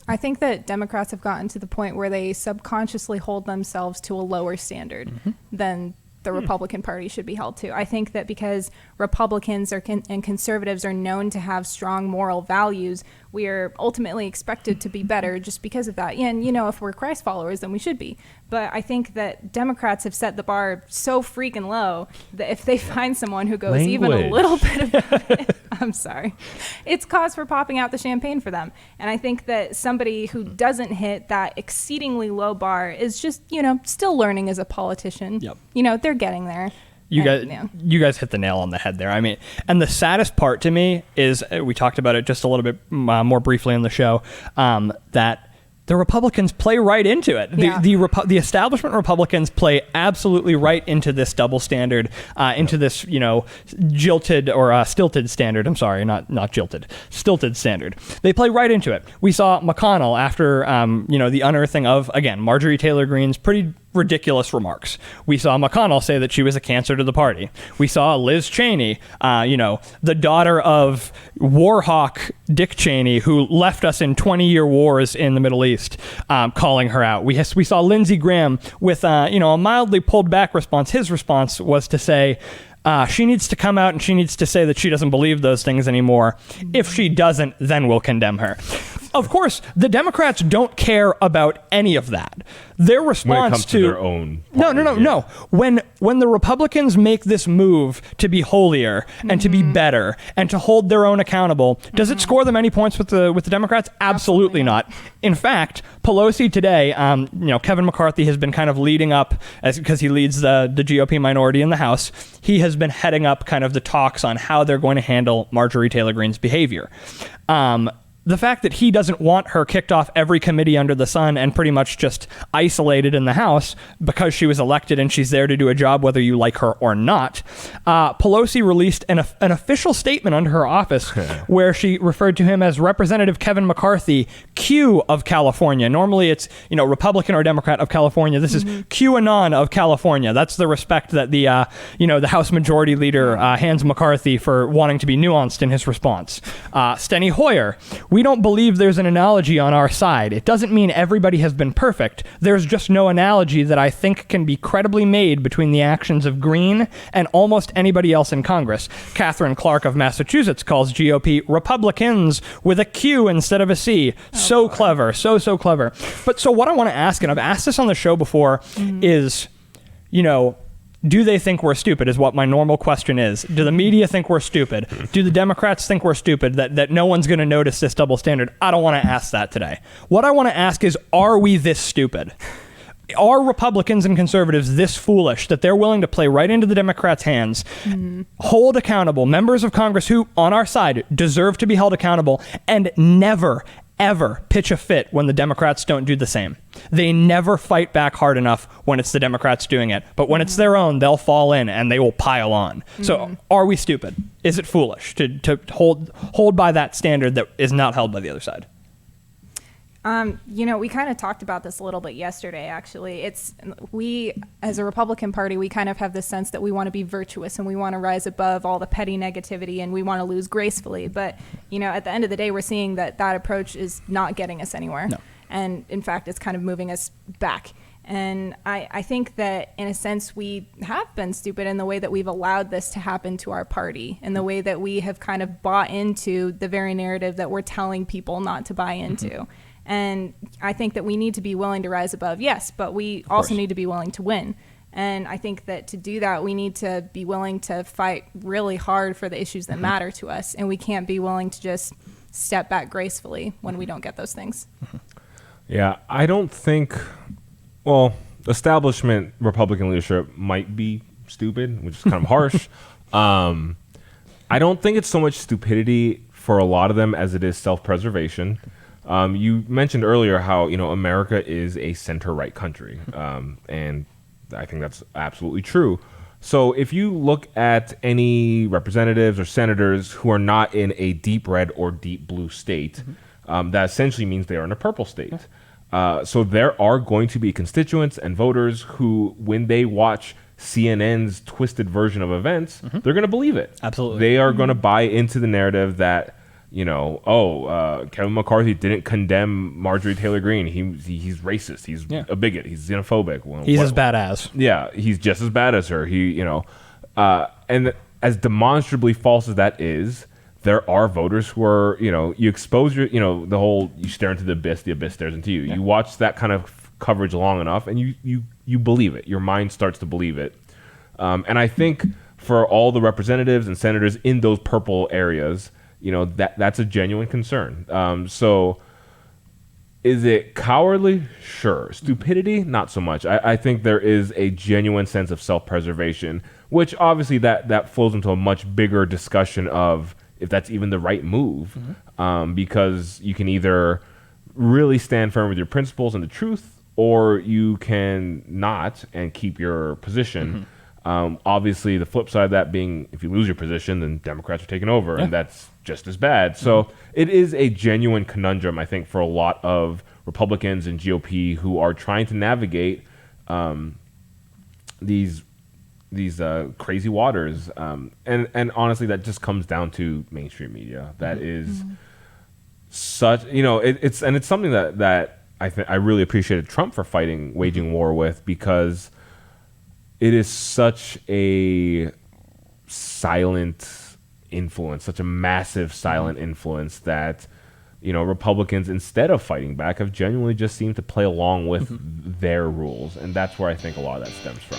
I think that Democrats have gotten to the point where they subconsciously hold themselves to a lower standard than the Republican Party should be held to. I think that because Republicans and conservatives are known to have strong moral values, we are ultimately expected to be better just because of that. And, if we're Christ followers, then we should be. But I think that Democrats have set the bar so freaking low that if they find someone who goes even a little bit above it, I'm sorry, it's cause for popping out the champagne for them. And I think that somebody who doesn't hit that exceedingly low bar is just, still learning as a politician. Yep. They're getting there. You guys hit the nail on the head there. I mean, and the saddest part to me is, we talked about it just a little bit more briefly on the show, that the Republicans play right into it. Yeah. The establishment Republicans play absolutely right into this double standard, into this, jilted or stilted standard. I'm sorry, not jilted, stilted standard. They play right into it. We saw McConnell after, the unearthing of, again, Marjorie Taylor Greene's pretty ridiculous remarks. We saw McConnell say that she was a cancer to the party. We saw Liz Cheney, the daughter of war hawk Dick Cheney, who left us in 20-year wars in the Middle East, calling her out. We saw Lindsey Graham with, a mildly pulled back response. His response was to say, she needs to come out and she needs to say that she doesn't believe those things anymore. If she doesn't, then we'll condemn her. Of course, the Democrats don't care about any of that. Their response when it comes to their own party, no. When the Republicans make this move to be holier and to be better and to hold their own accountable, does it score them any points with the Democrats? Absolutely not. In fact, Pelosi today, Kevin McCarthy has been kind of leading up, because he leads the GOP minority in the House. He has been heading up kind of the talks on how they're going to handle Marjorie Taylor Greene's behavior. The fact that he doesn't want her kicked off every committee under the sun and pretty much just isolated in the House because she was elected and she's there to do a job whether you like her or not. Pelosi released an official statement under her office where she referred to him as Representative Kevin McCarthy, Q of California. Normally it's, Republican or Democrat of California. This is QAnon of California. That's the respect that the House Majority Leader hands McCarthy for wanting to be nuanced in his response. Steny Hoyer, we don't believe there's an analogy on our side. It doesn't mean everybody has been perfect. There's just no analogy that I think can be credibly made between the actions of Green and almost anybody else in Congress. Catherine Clark of Massachusetts calls GOP Republicans with a Q instead of a C. So clever. So clever. But so what I want to ask, and I've asked this on the show before, is, do they think we're stupid is what my normal question is. Do the media think we're stupid? Do the Democrats think we're stupid, that no one's going to notice this double standard? I don't want to ask that today. What I want to ask is, are we this stupid? Are Republicans and conservatives this foolish that they're willing to play right into the Democrats' hands, hold accountable members of Congress who, on our side, deserve to be held accountable, and never, ever pitch a fit when the Democrats don't do the same? They never fight back hard enough when it's the Democrats doing it. But when it's their own, they'll fall in and they will pile on. So are we stupid? Is it foolish to hold by that standard that is not held by the other side? We kind of talked about this a little bit yesterday, actually. We, as a Republican Party, we kind of have this sense that we want to be virtuous and we want to rise above all the petty negativity and we want to lose gracefully. But, at the end of the day, we're seeing that approach is not getting us anywhere. No. And in fact, it's kind of moving us back. And I think that in a sense, we have been stupid in the way that we've allowed this to happen to our party, in the way that we have kind of bought into the very narrative that we're telling people not to buy into. And I think that we need to be willing to rise above, yes, but we also need to be willing to win. And I think that to do that, we need to be willing to fight really hard for the issues that matter to us. And we can't be willing to just step back gracefully when we don't get those things. Yeah, I don't think, establishment Republican leadership might be stupid, which is kind of harsh. I don't think it's so much stupidity for a lot of them as it is self-preservation. You mentioned earlier how, America is a center-right country, and I think that's absolutely true. So if you look at any representatives or senators who are not in a deep red or deep blue state, that essentially means they are in a purple state. So there are going to be constituents and voters who, when they watch CNN's twisted version of events, they're going to believe it. Absolutely. They are going to buy into the narrative that Kevin McCarthy didn't condemn Marjorie Taylor Greene. He's racist. He's a bigot. He's xenophobic. Well, He's as bad as. Yeah, he's just as bad as her. And as demonstrably false as that is, there are voters who are, you expose your, the whole, you stare into the abyss stares into you. Yeah. You watch that kind of coverage long enough and you believe it. Your mind starts to believe it. And I think for all the representatives and senators in those purple areas, that's a genuine concern. So is it cowardly? Sure. Stupidity? Not so much. I think there is a genuine sense of self-preservation, which obviously that flows into a much bigger discussion of if that's even the right move, because you can either really stand firm with your principles and the truth, or you can not and keep your position. Obviously, the flip side of that being if you lose your position, then Democrats are taking over, and that's just as bad. So it is a genuine conundrum, I think, for a lot of Republicans and GOP who are trying to navigate these crazy waters. And honestly, that just comes down to mainstream media. That is such, it's something that I really appreciated Trump for waging war with, because it is such a silent influence, such a massive silent influence that, Republicans, instead of fighting back, have genuinely just seemed to play along with their rules. And that's where I think a lot of that stems from.